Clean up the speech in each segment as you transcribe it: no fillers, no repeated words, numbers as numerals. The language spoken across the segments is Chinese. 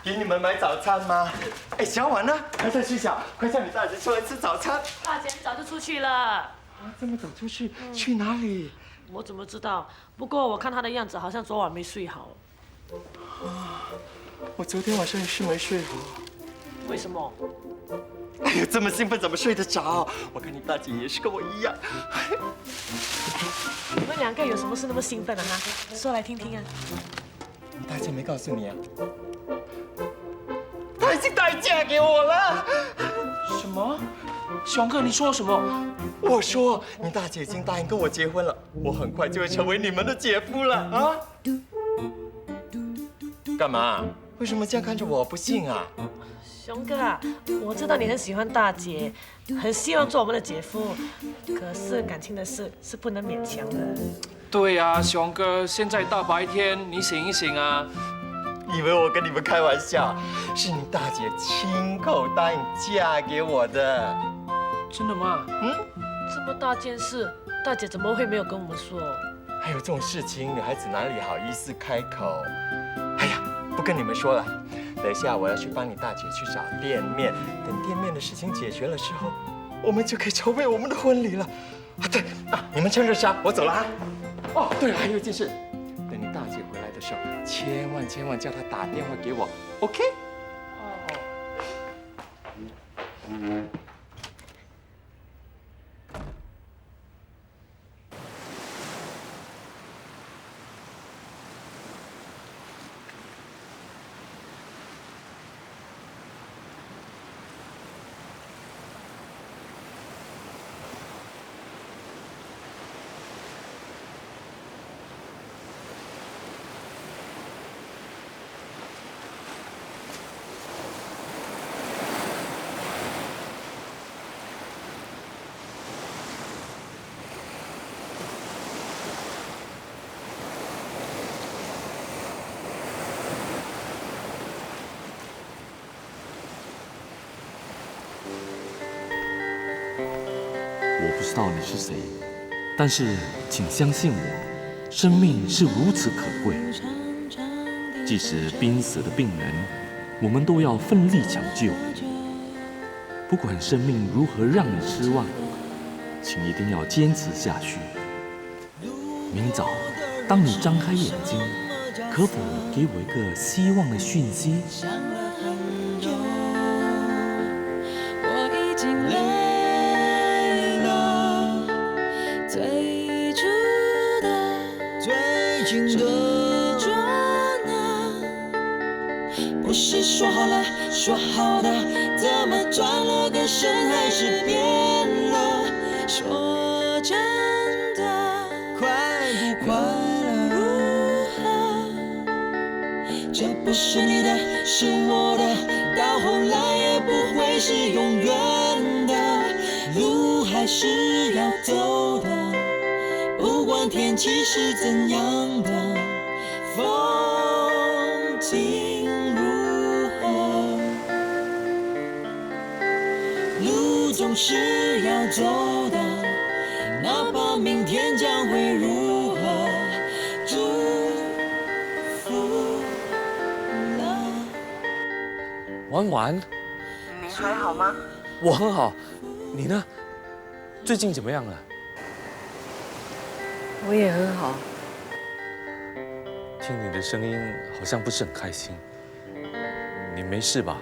给你们买早餐吗？哎，小婉呢？还在睡觉，快叫你大姐出来吃早餐。大姐早就出去了。啊，这么早出去，去哪里？我怎么知道？不过我看她的样子，好像昨晚没睡好。我昨天晚上也是没睡好。为什么？哎呦，这么兴奋怎么睡得着？我看你大姐也是跟我一样。你们两个有什么事那么兴奋啊？说来听听啊。你大姐没告诉你啊？她已经代嫁给我了。什么？熊哥，你说什么？我说你大姐已经答应跟我结婚了，我很快就会成为你们的姐夫了啊！干嘛？为什么这样看着我？不信啊？熊哥啊，我知道你很喜欢大姐，很希望做我们的姐夫，可是感情的事是不能勉强的。对呀，熊哥，现在大白天，你醒一醒啊！以为我跟你们开玩笑？是你大姐亲口答应嫁给我的。真的吗？这么大件事，大姐怎么会没有跟我们说？还有这种事情，女孩子哪里好意思开口？哎呀，不跟你们说了。等一下我要去帮你大姐去找店面，等店面的事情解决了之后，我们就可以筹备我们的婚礼了。啊，对啊，你们趁热吃啊，我走了啊。哦，对了，还有一件事，等你大姐回来的时候，千万叫她打电话给我 ，OK？ 我不知道你是谁，但是请相信我，生命是如此可贵。即使濒死的病人，我们都要奋力抢救。不管生命如何让你失望，请一定要坚持下去。明早，当你张开眼睛，可否给我一个希望的讯息？不是说好的，怎么转了个身还是变了？说真的，快不快乐？如何？这不是你的，是我的，到后来也不会是永远的，路还是要走的，不管天气是怎样的，风景。总是要走的，哪怕明天将会如何，祝福了。婉婉，你还好吗？我很好，你呢？最近怎么样了？我也很好。听你的声音好像不是很开心，你没事吧？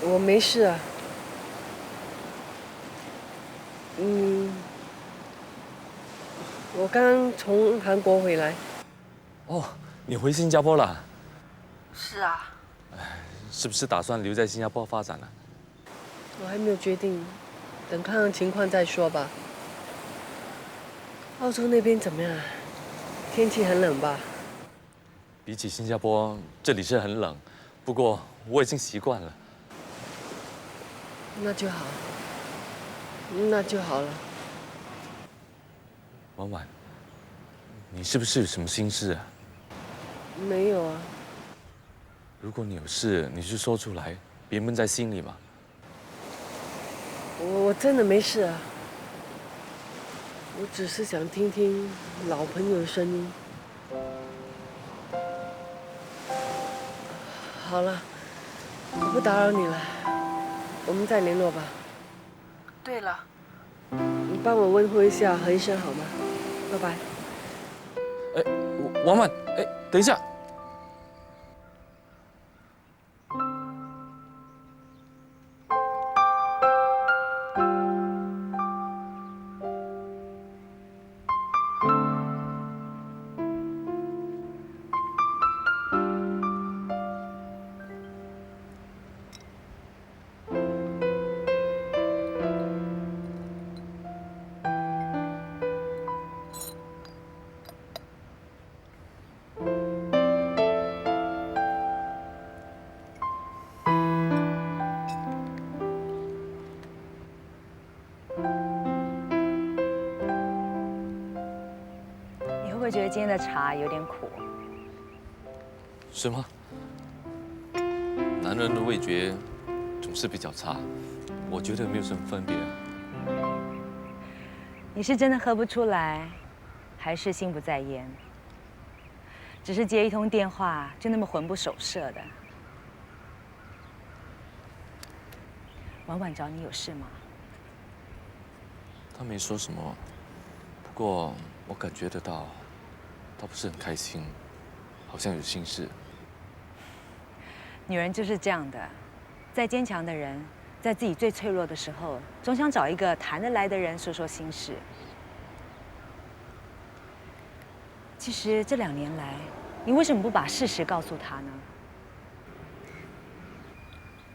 我没事啊。我刚从韩国回来。哦，你回新加坡了？是啊。是不是打算留在新加坡发展了？我还没有决定，等看看情况再说吧。澳洲那边怎么样？天气很冷吧？比起新加坡，这里是很冷，不过我已经习惯了。那就好，那就好了。婉婉，你是不是有什么心事啊？没有啊。如果你有事，你就说出来，别闷在心里嘛。我真的没事啊，我只是想听听老朋友的声音。好了，我不打扰你了，我们再联络吧。对了，你帮我问候一下何医生好吗？拜拜。哎，王曼，哎，等一下。会觉得今天的茶有点苦。是吗？男人的味觉总是比较差，我觉得没有什么分别。你是真的喝不出来，还是心不在焉？只是接一通电话就那么魂不守舍的。婉婉找你有事吗？他没说什么，不过我感觉得到，他不是很开心，好像有心事。女人就是这样的，再坚强的人，在自己最脆弱的时候，总想找一个谈得来的人说说心事。其实这2年来，你为什么不把事实告诉他呢？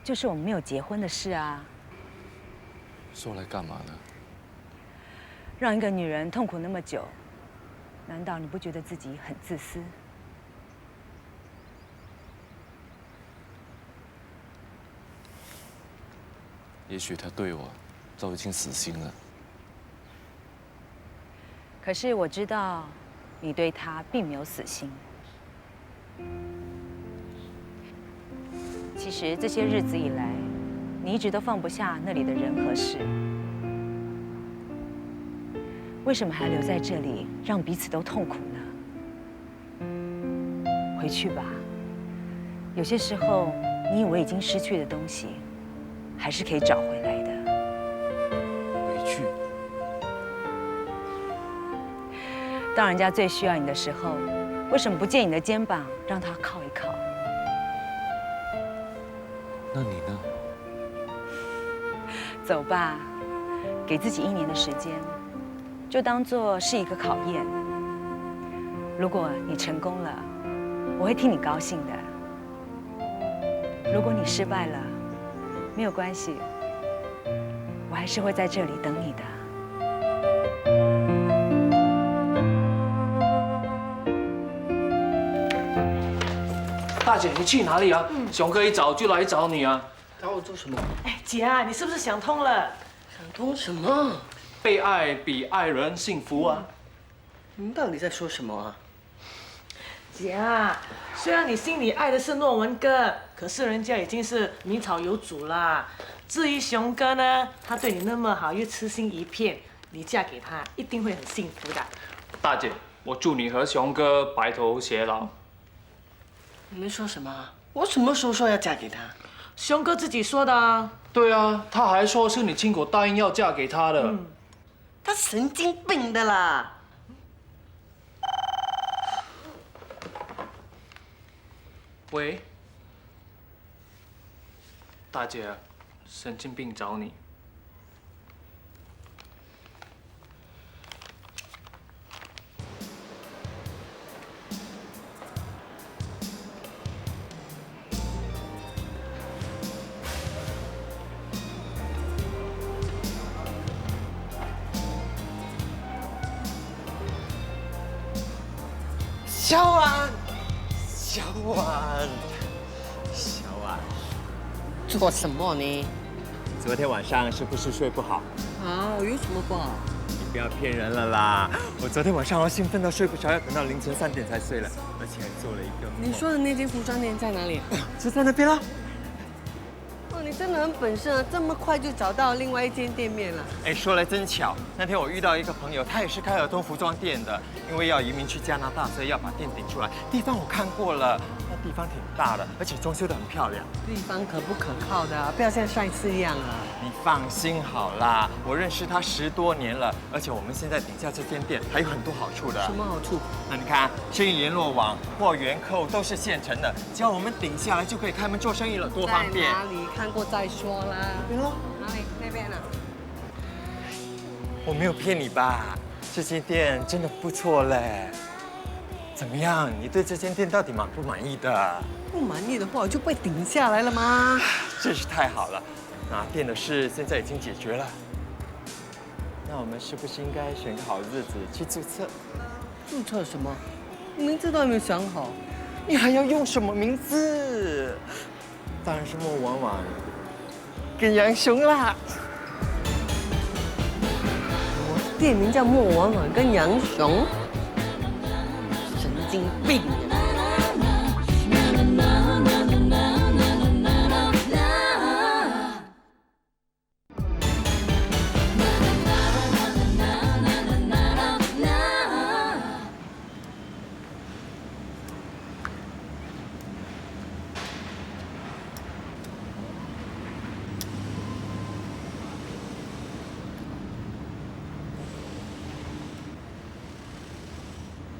就是我们没有结婚的事啊。说来干嘛呢？让一个女人痛苦那么久，难道你不觉得自己很自私？也许他对我早已经死心了。可是我知道，你对他并没有死心。其实这些日子以来，你一直都放不下那里的人和事。为什么还留在这里，让彼此都痛苦呢？回去吧。有些时候，你以为已经失去的东西，还是可以找回来的。回去？当人家最需要你的时候，为什么不借你的肩膀，让他靠一靠？那你呢？走吧，给自己1年的时间，就当做是一个考验。如果你成功了，我会替你高兴的；如果你失败了，没有关系，我还是会在这里等你的。大姐，你去哪里啊？熊哥一早就来找你啊。找我做什么？哎，姐啊，你是不是想通了？想通什么？被爱比爱人幸福啊！你们到底在说什么啊？姐啊，虽然你心里爱的是诺文哥，可是人家已经是名草有主啦。至于熊哥呢，他对你那么好，又痴心一片，你嫁给他一定会很幸福的。大姐，我祝你和熊哥白头偕老。你们说什么啊？我什么时候说要嫁给他？熊哥自己说的啊。对啊，他还说是你亲口答应要嫁给他的。他神经病的啦！喂，大姐，神经病找你。小婉，小婉，小婉，做什么呢？昨天晚上是不是睡不好？啊，我有什么不好？你不要骗人了啦！我昨天晚上兴奋到睡不着，要等到凌晨3点才睡了，而且还做了一个梦。你说的那间服装店在哪里？就在那边了。哦，你真的很本事啊，这么快就找到另外一间店面了。哎，说来真巧，那天我遇到一个朋友，他也是开儿童服装店的，因为要移民去加拿大，所以要把店顶出来。地方我看过了，地方挺大的，而且装修得很漂亮。地方可不可靠的啊？不要像上一次一样啊！你放心好啦，我认识他10多年了，而且我们现在顶下这间店还有很多好处的。什么好处？那你看，生意联络网、货源扣都是现成的，只要我们顶下来就可以开门做生意了，多方便。在哪里看过再说啦？对喽，哪里？那边啊。我没有骗你吧？这间店真的不错嘞。怎么样？你对这间店到底满不满意的？不满意的话，我就被顶下来了吗？真是太好了，拿店的事现在已经解决了。那我们是不是应该选个好日子去注册？注册什么？名字都还没有想好。你还要用什么名字？当然是莫婉婉跟杨雄啦。我店名叫莫婉婉跟杨雄，神经病啊！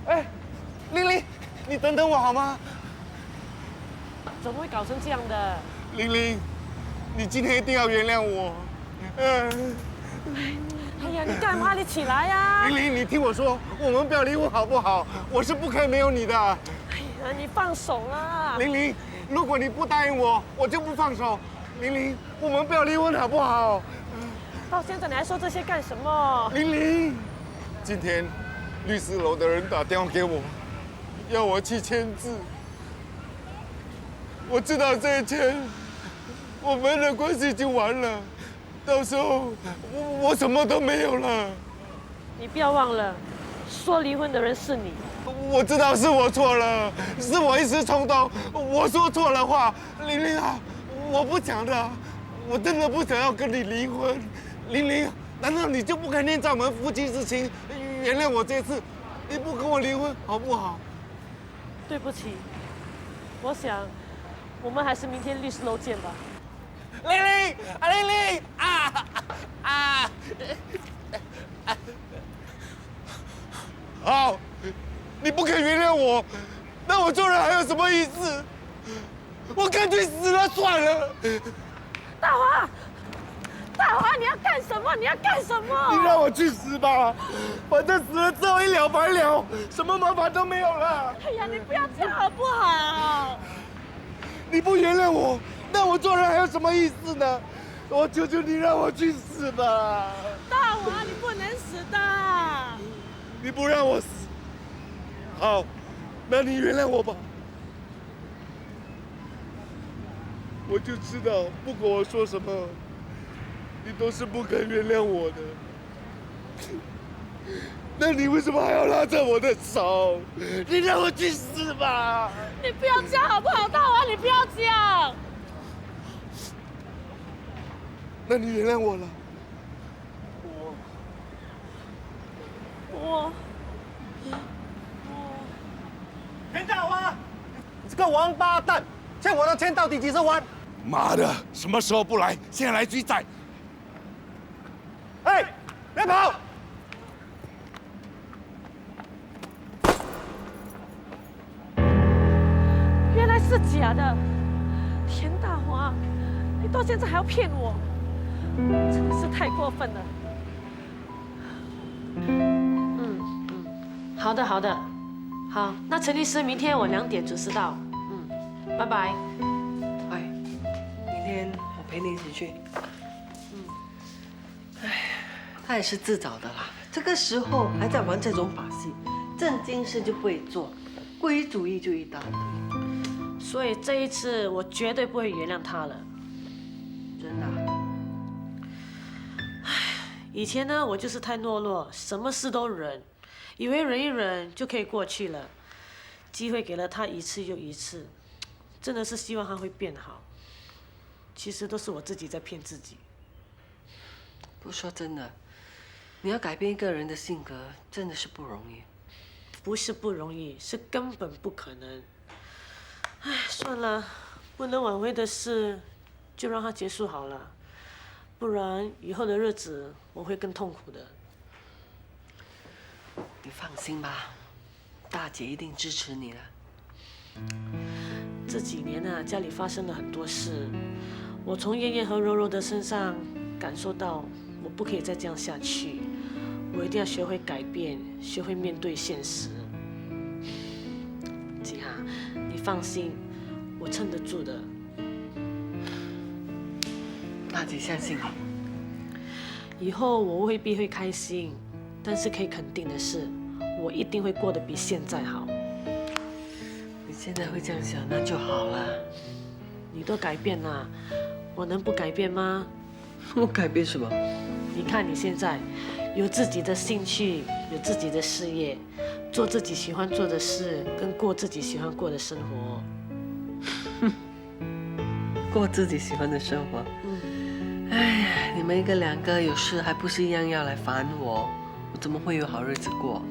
哎，玲玲，你等等我好吗？怎么会搞成这样的？玲玲，你今天一定要原谅我。哎呀，你干嘛？你起来呀！玲玲，你听我说，我们不要离婚好不好？我是不可以没有你的。哎呀，你放手啦！玲玲，如果你不答应我，我就不放手。玲玲，我们不要离婚好不好？到现在你还说这些干什么？玲玲，今天律师楼的人打电话给我，要我去签字。我知道这一签，我们的关系已经完了，到时候我什么都没有了。你不要忘了，说离婚的人是你。我知道是我错了，是我一时冲动，我说错了话。玲玲啊，我不讲的，我真的不想要跟你离婚。玲玲，难道你就不该念在我们夫妻之情，原谅我这次，你不跟我离婚好不好？对不起，我想我们还是明天律师楼见吧。玲玲啊，玲玲啊啊！好，你不肯原谅我，那我做人还有什么意思？我干脆死了算了。大华，大华，你要干什么？你要干什么？你让我去死吧，反正死了之后一了百了，什么麻烦都没有了。哎呀，你不要这样好不好？你不原谅我，那我做人还有什么意思呢？我求求你让我去死吧！大华，你不能死的。你不让我死，好，那你原谅我吧。我就知道，不管我说什么，你都是不肯原谅我的。那你为什么还要拉着我的手？你让我去死吧！你不要这样好不好，大华？你不要这样。那你原谅我了。我。田大华，你这个王八蛋，欠我的钱到底几十万？妈的，什么时候不来？现在来追债！哎，别跑！原来是假的，田大华，你到现在还要骗我，真的是太过分了。好的好的，好，那陈律师明天我2点准时到，拜拜。哎，明天我陪你一起去。哎，他也是自找的啦，这个时候还在玩这种把戏，正经事就不会做，规主义就一大堆。所以这一次我绝对不会原谅他了。真的啊？以前呢，我就是太懦弱，什么事都忍，以为忍一忍就可以过去了。机会给了他一次又一次，真的是希望他会变好。其实都是我自己在骗自己。不说真的，你要改变一个人的性格，真的是不容易。不是不容易，是根本不可能。唉，算了，不能挽回的事，就让它结束好了，不然以后的日子我会更痛苦的。你放心吧，大姐一定支持你的。这几年啊，家里发生了很多事，我从燕燕和柔柔的身上感受到，我不可以再这样下去，我一定要学会改变，学会面对现实。吉哈，你放心，我撑得住的。大姐相信你。以后我未必会开心，但是可以肯定的是，我一定会过得比现在好。你现在会这样想，那就好了。你都改变了，我能不改变吗？我改变什么？你看你现在有自己的兴趣，有自己的事业，做自己喜欢做的事，跟过自己喜欢过的生活。过自己喜欢的生活。哎呀，你们一个两个有事还不是一样要来烦我，我怎么会有好日子过？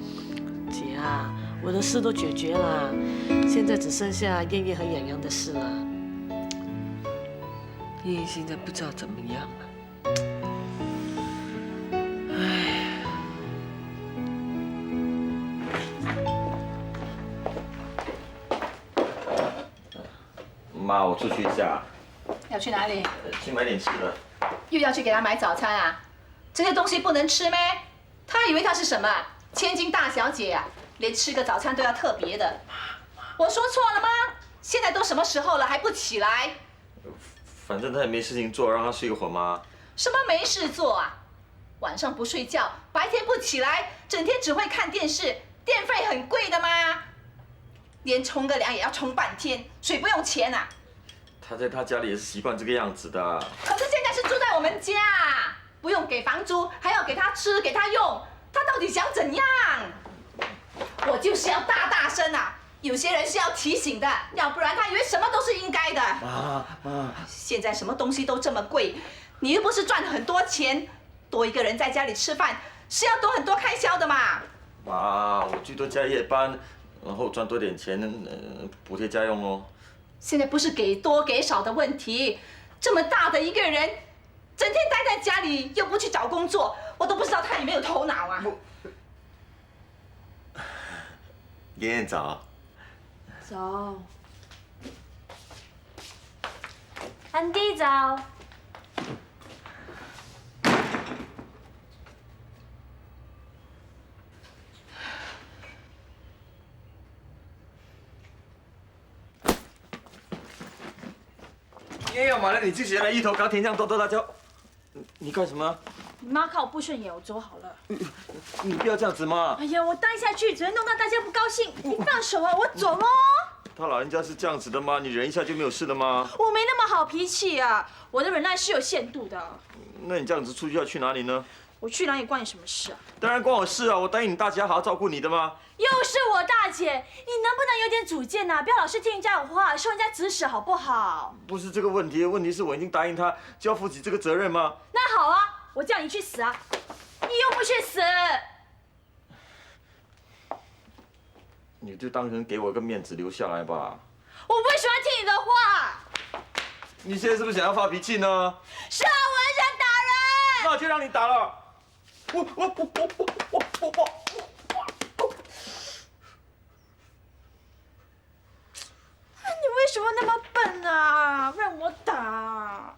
姐啊，我的事都解决了，现在只剩下燕燕和洋洋的事了。燕燕现在不知道怎么样了。哎，妈，我出去一下。要去哪里？去买点吃的。又要去给他买早餐啊？这些东西不能吃咩？他以为他是什么千金大小姐啊？连吃个早餐都要特别的。我说错了吗？现在都什么时候了还不起来？反正他也没事情做，让他睡一会儿嘛。什么没事做啊？晚上不睡觉，白天不起来，整天只会看电视，电费很贵的吗？连冲个凉也要冲半天，水不用钱啊？他在他家里也是习惯这个样子的。可是现在是住在我们家，不用给房租，还要给他吃给他用，他到底想怎样？我就是要大大声啊！有些人是要提醒的，要不然他以为什么都是应该的。妈，现在什么东西都这么贵，你又不是赚了很多钱，多一个人在家里吃饭是要多很多开销的嘛。妈，我最多加夜班，然后赚多点钱，补贴家用哦。现在不是给多给少的问题，这么大的一个人，整天待在家里又不去找工作，我都不知道他有没有头脑啊。燕燕早。早。安迪早。燕燕，买了你最喜欢的芋头糕、甜酱多多辣椒。你干什么？你妈看我不顺眼，我走好了。你不要这样子嘛！哎呀，我待下去只会弄到大家不高兴。你放手啊，我走喽。他老人家是这样子的吗？你忍一下就没有事了吗？我没那么好脾气啊，我的忍耐是有限度的。那你这样子出去要去哪里呢？我去哪里关你什么事啊？当然关我事啊！我答应你大姐要好好照顾你的吗？又是我大姐，你能不能有点主见呐？不要老是听人家有话，受人家指使好不好？不是这个问题，问题是我已经答应他，就要负起这个责任吗？那好啊，我叫你去死啊！你又不去死！你就当成给我个面子留下来吧。我不喜欢听你的话。你现在是不是想要发脾气呢？是啊，我很想打人。那我就让你打了。我。你为什么那么笨啊？让我打。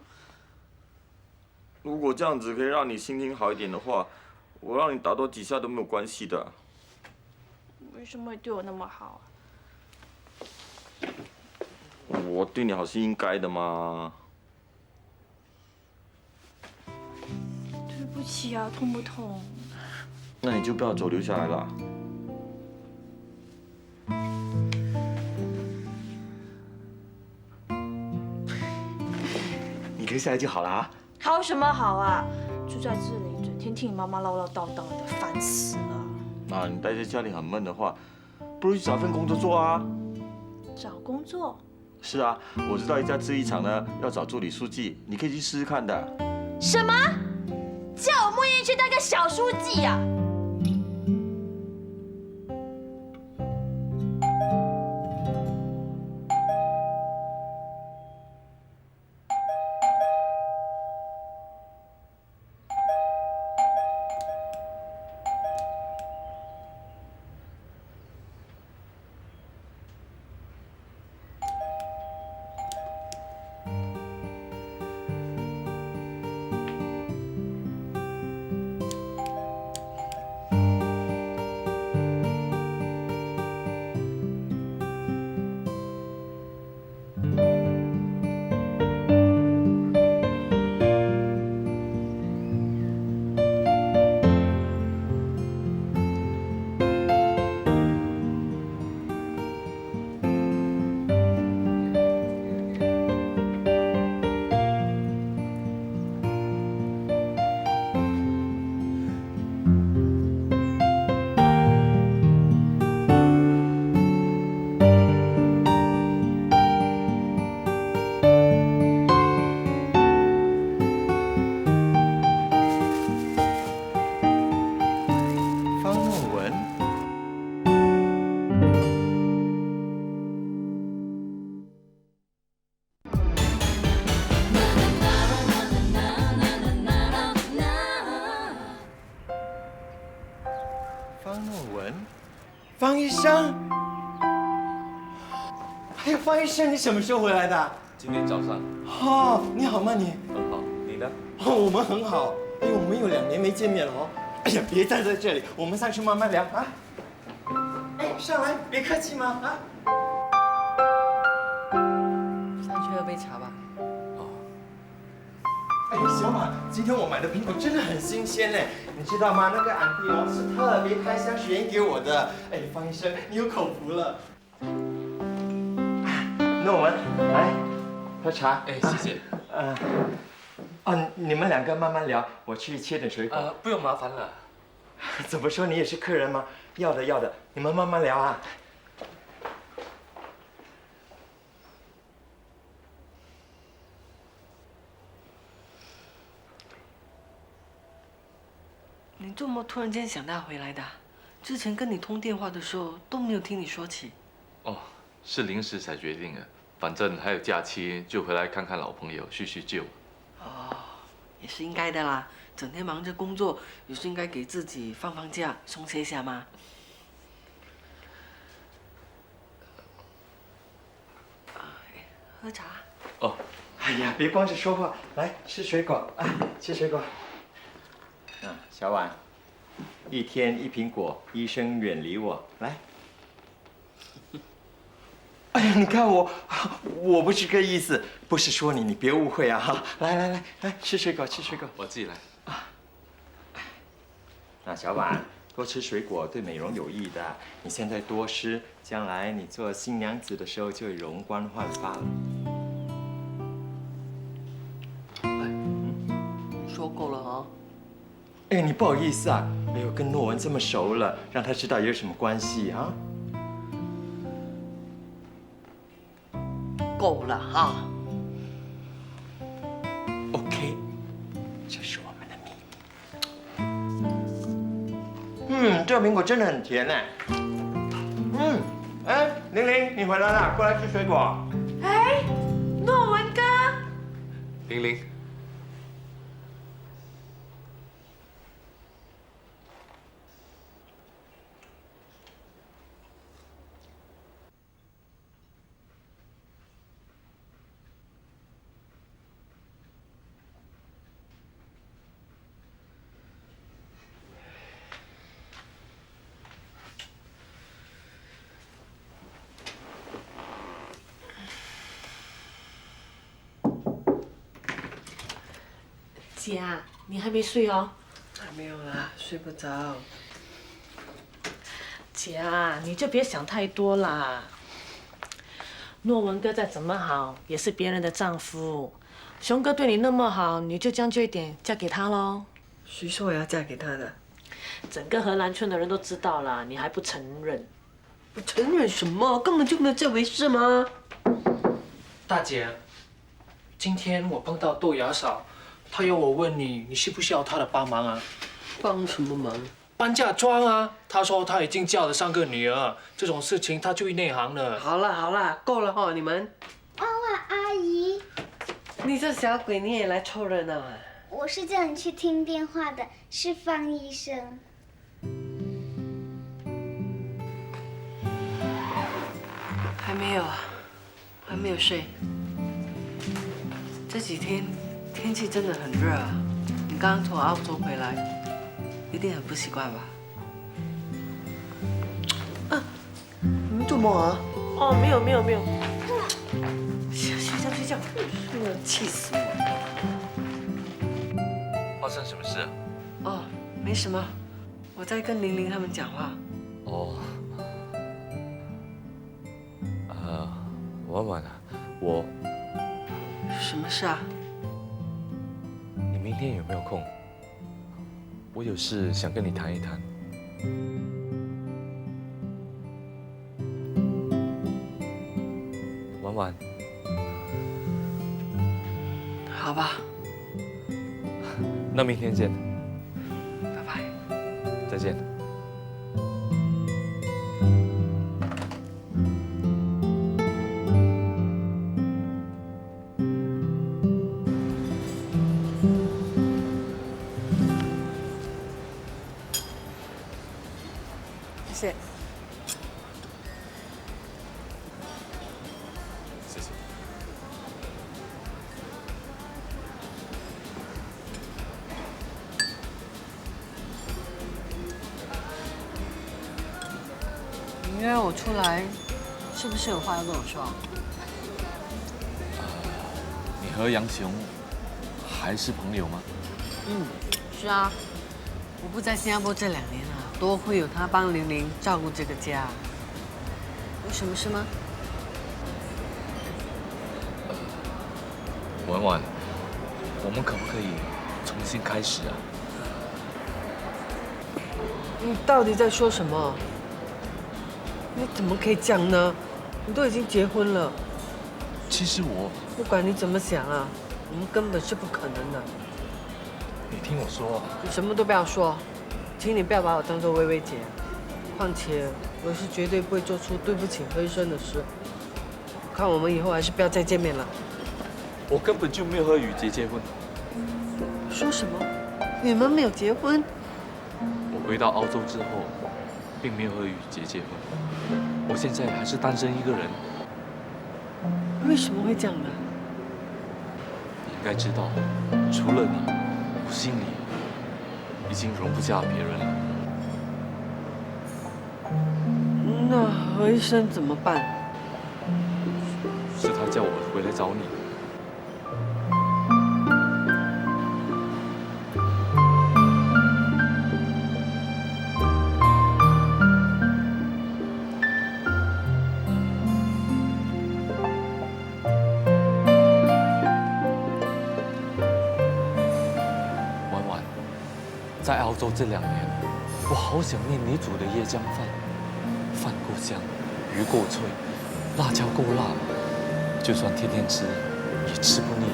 如果这样子可以让你心情好一点的话，我让你打多几下都没有关系的。为什么会对我那么好？我对你好是应该的嘛。对不起啊，痛不痛？那你就不要走，留下来了。你留下来就好了啊。好什么好啊？住在这里，整天听你妈妈唠唠叨叨的，烦死了。那你待在家里很闷的话，不如去找份工作做啊。找工作？是啊，我知道一家制衣厂呢要找助理书记，你可以去试试看的。什么？叫我莫言去当个小书记呀？方医生，哎呀，方医生，你什么时候回来的？今天早上。哦，你好吗你？很好，你呢？哦，我们很好。哎呦，我们有2年没见面了哦。哎呀，别站在这里，我们上去慢慢聊啊。哎，上来，别客气嘛啊。上去喝杯茶吧。哎，小马，今天我买的苹果真的很新鲜呢，你知道吗？那个俺弟哦是特别开箱选给我的。哎，方医生，你有口福了。诺文，来喝茶。哎，谢谢。你们2个慢慢聊，我去切点水果。不用麻烦了。怎么说你也是客人吗？要的要的，你们慢慢聊啊。你这么突然间想他回来的？之前跟你通电话的时候都没有听你说起。哦，是临时才决定的，反正还有假期，就回来看看老朋友，叙叙旧。哦，也是应该的啦，整天忙着工作，也是应该给自己放放假，松懈一下嘛。喝茶。哦，哎呀，别光是说话，来吃水果啊，吃水果。小婉，1天1苹果，医生远离我，来。哎呀，你看我不是这个意思，不是说你，你别误会啊！哈，来，吃水果，吃水果。我自己来。那小婉，多吃水果对美容有益的。你现在多吃，将来你做新娘子的时候就会容光焕发了。你说够了啊！哎，你不好意思啊！哎呦，跟诺文这么熟了，让他知道有什么关系啊？够了哈。OK， 这是我们的秘密。这个苹果真的很甜呢。哎，玲玲，你回来了，过来吃水果。哎，诺文哥。玲玲。姐啊，你还没睡哦？还没有啦，睡不着。姐啊，你就别想太多啦。诺文哥再怎么好，也是别人的丈夫。雄哥对你那么好，你就将就一点，嫁给他喽。谁说我要嫁给他的？整个荷兰村的人都知道了，你还不承认？不承认什么？根本就没有这回事吗？大姐，今天我碰到豆芽嫂，她要我问你，你需不需要她的帮忙啊？帮什么忙？搬嫁妆啊！她说她已经嫁了3个女儿，这种事情她最内行了。好了，够了哈，你们。汪汪阿姨，你这小鬼，你也来凑热闹啊？我是叫你去听电话的，是方医生。还没有啊，还没有睡。这几天天气真的很热啊，你刚刚从澳洲回来，一定很不习惯吧？你们做梦啊？哦，没有。睡觉，气死我！发生什么事啊？哦，没什么，我在跟玲玲他们讲话。哦。婉婉啊，我。什么事啊？你明天有没有空？我有事想跟你谈一谈。婉婉。好吧。那明天见。拜拜。再见。谢谢。你让我出来，是不是有话要跟我说？你和杨雄还是朋友吗？是啊，我不在新加坡这2年啊，多亏有他帮玲玲照顾这个家。有什么事吗？婉婉，我们可不可以重新开始啊？你到底在说什么？你怎么可以这样呢？你都已经结婚了。其实不管你怎么想啊，我们根本是不可能的。你听我说，你什么都不要说，请你不要把我当做薇薇姐。况且我是绝对不会做出对不起何医生的事。看我们以后还是不要再见面了。我根本就没有和雨洁结婚。说什么？你们没有结婚？我回到澳洲之后，并没有和雨洁结婚。我现在还是单身一个人。为什么会这样呢？你应该知道，除了你，我心里已经容不下别人了。那何医生怎么办？是他叫我回来找你。婉婉，在澳洲这2年，我好想念你煮的椰浆饭，饭够香，鱼够脆，辣椒够辣，就算天天吃，也吃不腻。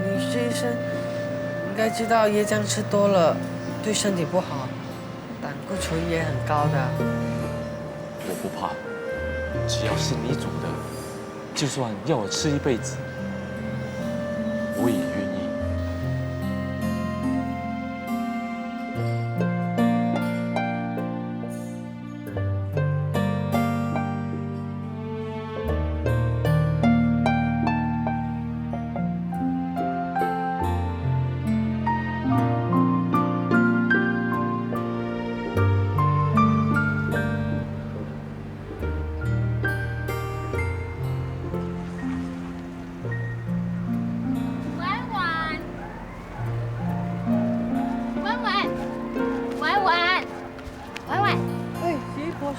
你是医生，应该知道椰浆吃多了对身体不好，胆固醇也很高的。我不怕，只要是你煮的，就算要我吃一辈子，我也愿意。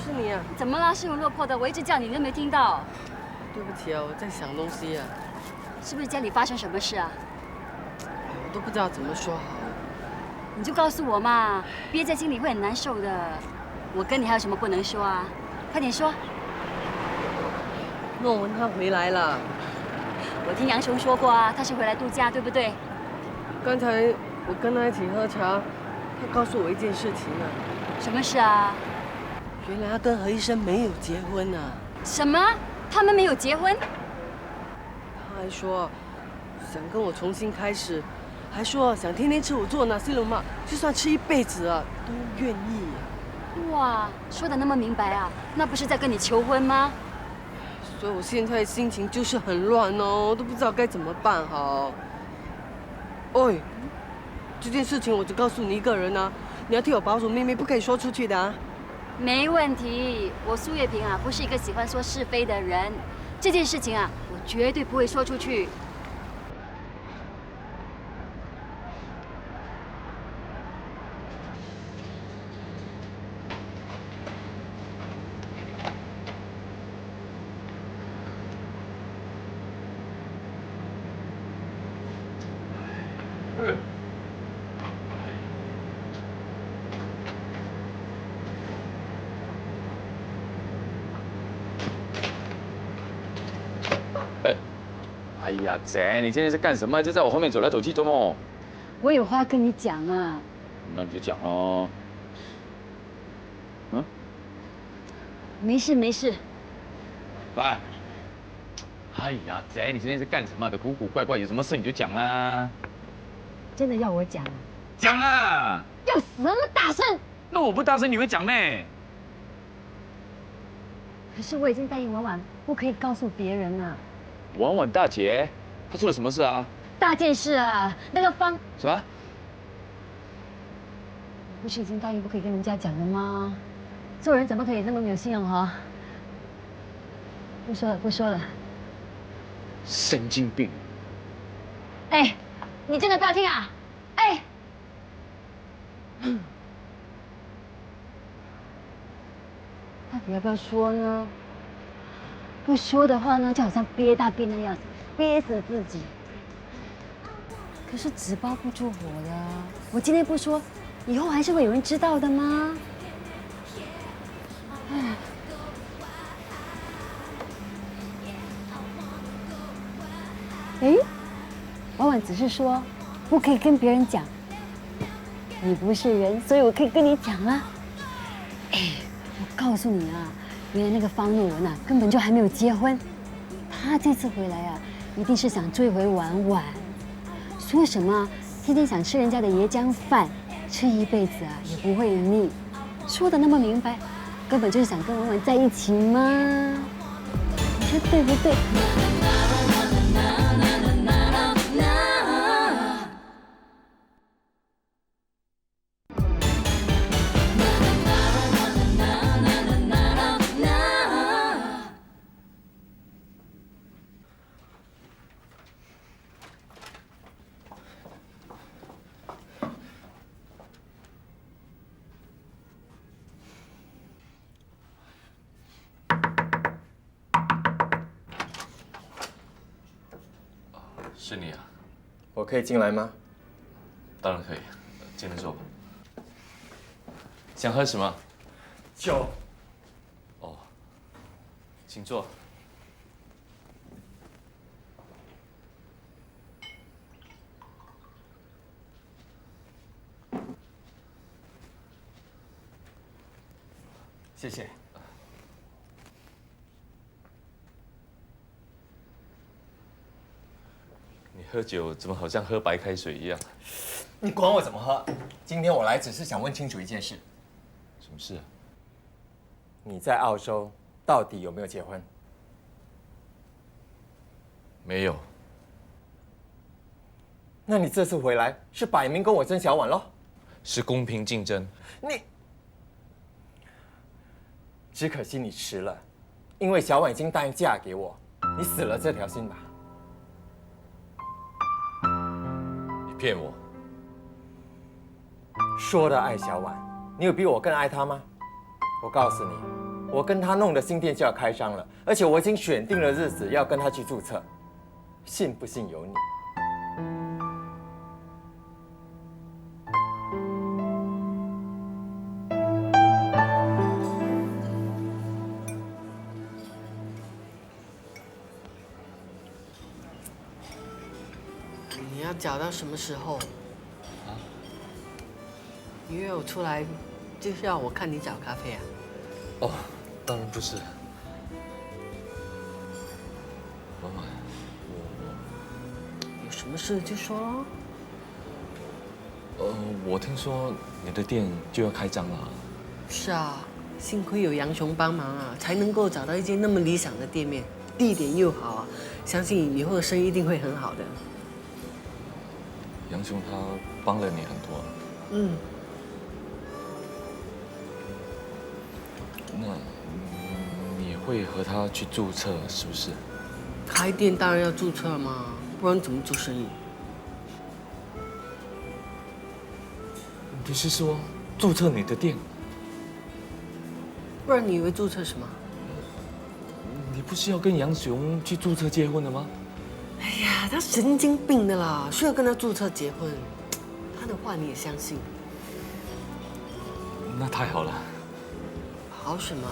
是你啊？怎么了？失魂落魄的，我一直叫你，你都没听到。对不起啊，我在想东西啊。是不是家里发生什么事啊？我都不知道怎么说好。你就告诉我嘛，憋在心里会很难受的。我跟你还有什么不能说啊？快点说。诺文他回来了。我听杨雄说过啊，他是回来度假，对不对？刚才我跟他一起喝茶，他告诉我一件事情啊。什么事啊？原来他跟何医生没有结婚啊！什么？他们没有结婚？他还说想跟我重新开始，还说想天天吃我做的nasi lemak，就算吃一辈子啊都愿意。哇，说的那么明白啊？那不是在跟你求婚吗？所以我现在心情就是很乱哦，都不知道该怎么办好。喂，这件事情我只告诉你一个人啊，你要替我保守秘密，不可以说出去的啊。没问题，我苏月萍啊，不是一个喜欢说是非的人。这件事情啊，我绝对不会说出去。哎呀，姐，你现在在干什么？就在我后面走来走去，做梦？我有话跟你讲啊。那你就讲喽。嗯？没事没事。喂。哎呀，姐，你现在在干什么？的古古怪怪，有什么事你就讲啦。真的要我讲啊？讲啊！要死那么大声！那我不大声你会讲咩？可是我已经答应婉婉，不可以告诉别人啊。婉婉大姐，她出了什么事啊？大件事啊！那个方什么？不是已经答应不可以跟人家讲的吗？做人怎么可以那么没有信用哈？不说了，不说了。神经病！哎，你真的不要听啊！哎，到底要不要说呢？不说的话呢，就好像憋大便那样子，憋死自己。可是纸包不住火的，我今天不说，以后还是会有人知道的吗？哎。哎，婉婉只是说不可以跟别人讲，你不是人，所以我可以跟你讲啦。哎，我告诉你啊，原来那个方诺文啊，根本就还没有结婚，他这次回来啊，一定是想追回婉婉。说什么天天想吃人家的椰浆饭，吃一辈子啊也不会腻，说的那么明白，根本就是想跟婉婉在一起嘛，你说对不对？是你啊？我可以进来吗？当然可以，进来坐吧。想喝什么？酒。哦，请坐。谢谢。你喝酒怎么好像喝白开水一样？你管我怎么喝？今天我来只是想问清楚一件事。什么事啊？你在澳洲到底有没有结婚？没有。那你这次回来是摆明跟我争小婉喽？是公平竞争。你，只可惜你迟了，因为小婉已经答应嫁给我，你死了这条心吧。你骗我。说的爱小婉，你有比我更爱她吗？我告诉你，我跟她弄的新店就要开张了，而且我已经选定了日子要跟她去注册，信不信由你。你要搅到什么时候？啊？你约我出来，就是要我看你搅咖啡啊？哦，当然不是。婉婉，有什么事就说咯。我听说你的店就要开张了。是啊，幸亏有杨雄帮忙啊，才能够找到一间那么理想的店面，地点又好啊，相信以后的生意一定会很好的。杨雄他帮了你很多。嗯。那你会和他去注册是不是？开店当然要注册嘛，不然怎么做生意？你是说注册你的店？不然你以为注册什么？你不是要跟杨雄去注册结婚的吗？哎呀，他神经病的啦，需要跟他注册结婚，他的话你也相信？那太好了。好什么？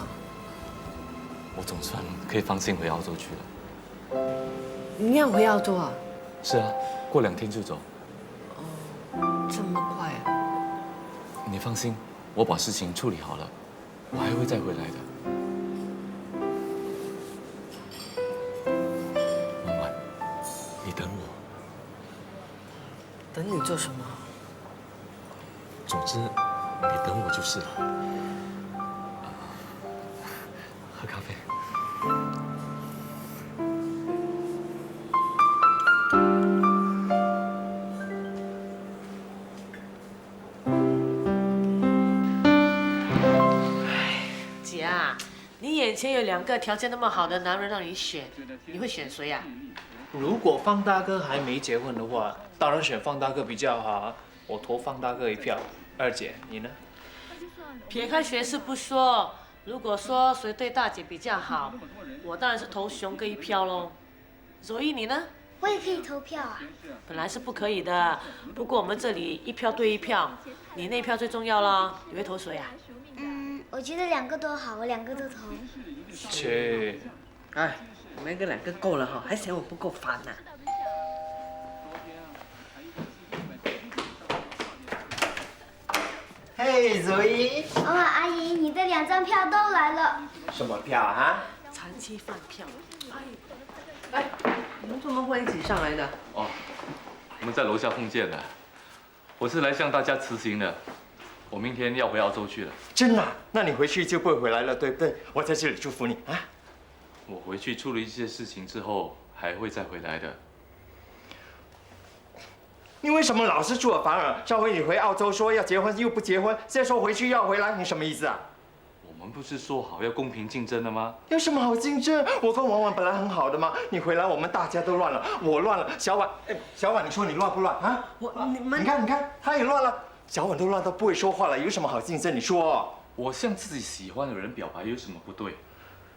我总算可以放心回澳洲去了。你要回澳洲啊？是啊，过2天就走。哦，这么快啊？你放心，我把事情处理好了，我还会再回来的。婉婉，你等我。等你做什么？总之，你等我就是了。喝咖啡。眼前有2个条件那么好的男人让你选，你会选谁啊？如果方大哥还没结婚的话，当然选方大哥比较好啊，我投方大哥一票。二姐，你呢？撇开学识不说，如果说谁对大姐比较好，我当然是投熊哥一票喽。左一你呢？我也可以投票啊。本来是不可以的，不过我们这里1票对1票，你那一票最重要了。你会投谁啊？我觉得2个都好，我2个都投。切，哎，你们2个够了哈，还嫌我不够烦呐？嘿，左一。阿姨，你的2张票都来了。什么票啊？长期饭票。哎，你们怎么会一起上来的？哦，我们在楼下碰见了。我是来向大家辞行的，我明天要回澳洲去了。真的？那你回去就不会回来了，对不对？我在这里祝福你啊。我回去处理一些事情之后，还会再回来的。你为什么老是出尔反尔？上回你回澳洲说要结婚又不结婚，现在说回去要回来，你什么意思啊？我们不是说好要公平竞争的吗？有什么好竞争？我跟婉婉本来很好的嘛，你回来我们大家都乱了，我乱了，小婉，小婉，你说你乱不乱啊？你看，他也乱了，小婉都乱到不会说话了，有什么好竞争？你说，我向自己喜欢的人表白有什么不对？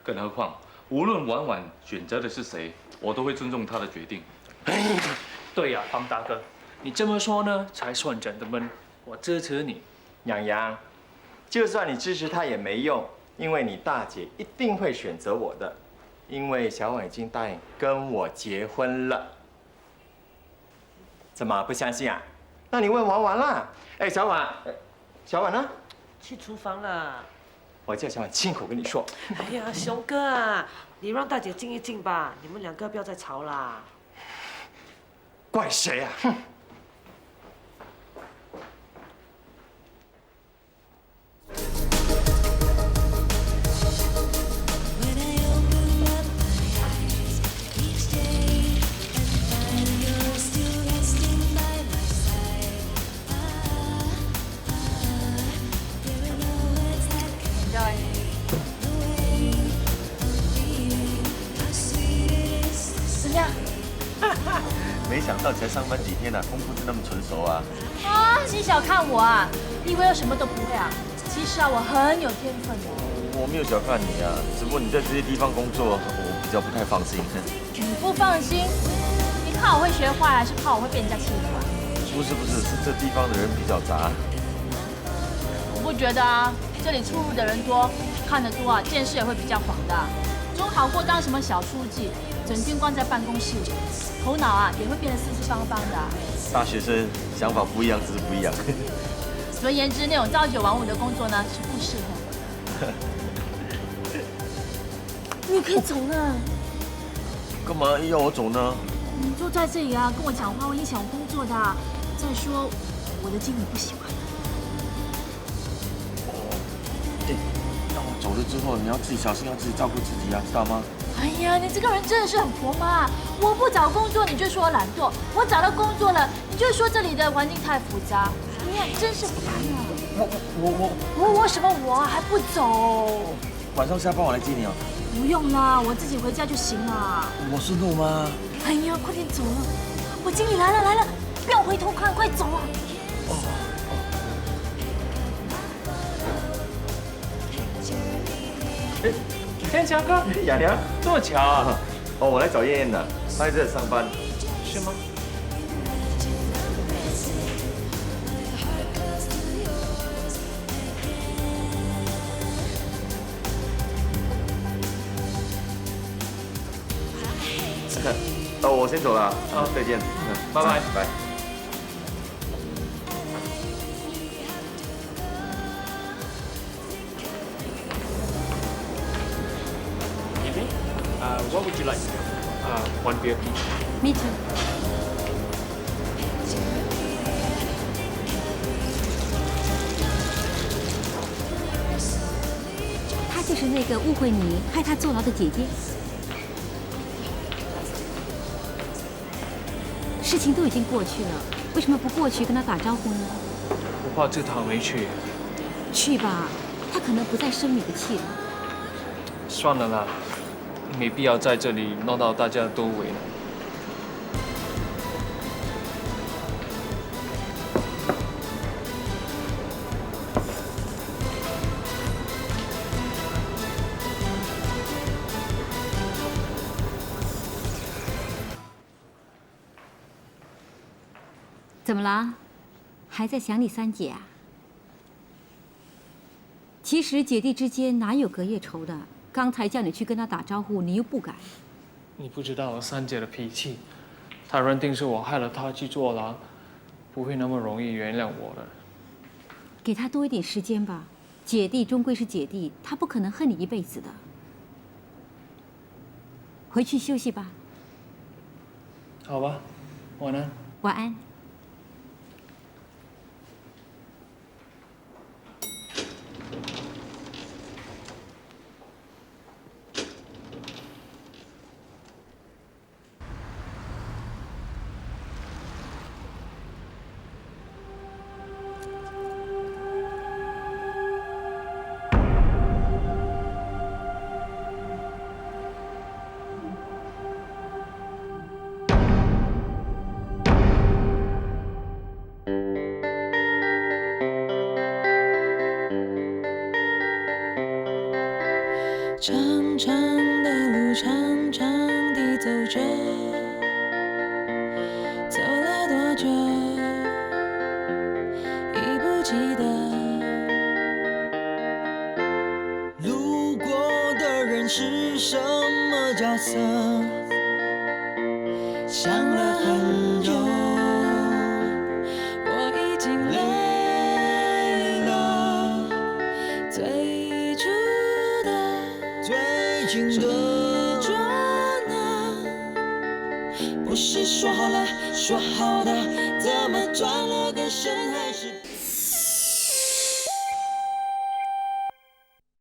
更何况，无论婉婉选择的是谁，我都会尊重她的决定。对呀，方大哥，你这么说呢，才算真的闷。我支持你，洋洋。就算你支持他也没用，因为你大姐一定会选择我的，因为小婉已经答应跟我结婚了。怎么不相信啊？那你问婉婉啦。哎，小婉，小婉呢？去厨房了。我叫小婉亲口跟你说。哎呀，熊哥啊，你让大姐静一静吧，你们2个不要再吵啦。怪谁啊？哼！怎么样？没想到才上班几天啊，功夫就那么纯熟啊！啊，你小看我啊！你以为我什么都不会啊？其实啊，我很有天分的。我没有小看你啊，只不过你在这些地方工作，我比较不太放心。你不放心？你怕我会学坏，还是怕我会被人家欺负啊？不是，是这地方的人比较杂。我不觉得啊，这里出入的人多，看得多啊，见识也会比较广的。总好过当什么小书记，整天关在办公室里，头脑啊也会变得四四方方的。大学生想法不一样，只是不一样。总而言之，那种朝9晚5的工作呢，是不适合的。你可以走了。干嘛要我走呢？你坐在这里啊，跟我讲话会影响我工作的。再说，我的经理不喜欢。那我走了之后，你要自己小心，要自己照顾自己啊，知道吗？哎呀，你这个人真的是很婆妈。我不找工作，你就说我懒惰；我找到工作了，你就说这里的环境太复杂。你呀，真是烦啊！我什么我还不走？晚上下班我来接你啊。不用啦，我自己回家就行了。我顺路吗？哎呀，快点走了！我经理来了，不要回头看，快走啊！天强哥，雅娘，这么巧啊？哦，我来找燕燕的，她在这里上班。是吗？哦，我先走了，好，再见，拜拜，拜。What would you like? One beer, please. Me too. 她就是那个误会你、害她坐牢的姐姐。事情都已经过去了，为什么不过去跟她打招呼呢？我怕这趟没去。去吧，她可能不再生你的气了。算了啦，没必要在这里闹到大家都为难。怎么了？还在想你三姐啊？其实姐弟之间哪有隔夜仇的？刚才叫你去跟她打招呼，你又不敢。你不知道三姐的脾气，她认定是我害了她去坐牢，不会那么容易原谅我的。给她多一点时间吧，姐弟终归是姐弟，她不可能恨你一辈子的。回去休息吧。好吧，晚安。晚安。长长的路，长长地走着，走了多久已不记得。路过的人是什么角色？想了很久，我已经累了。最初最近的捉拿，不是说好了的，怎么转了个身？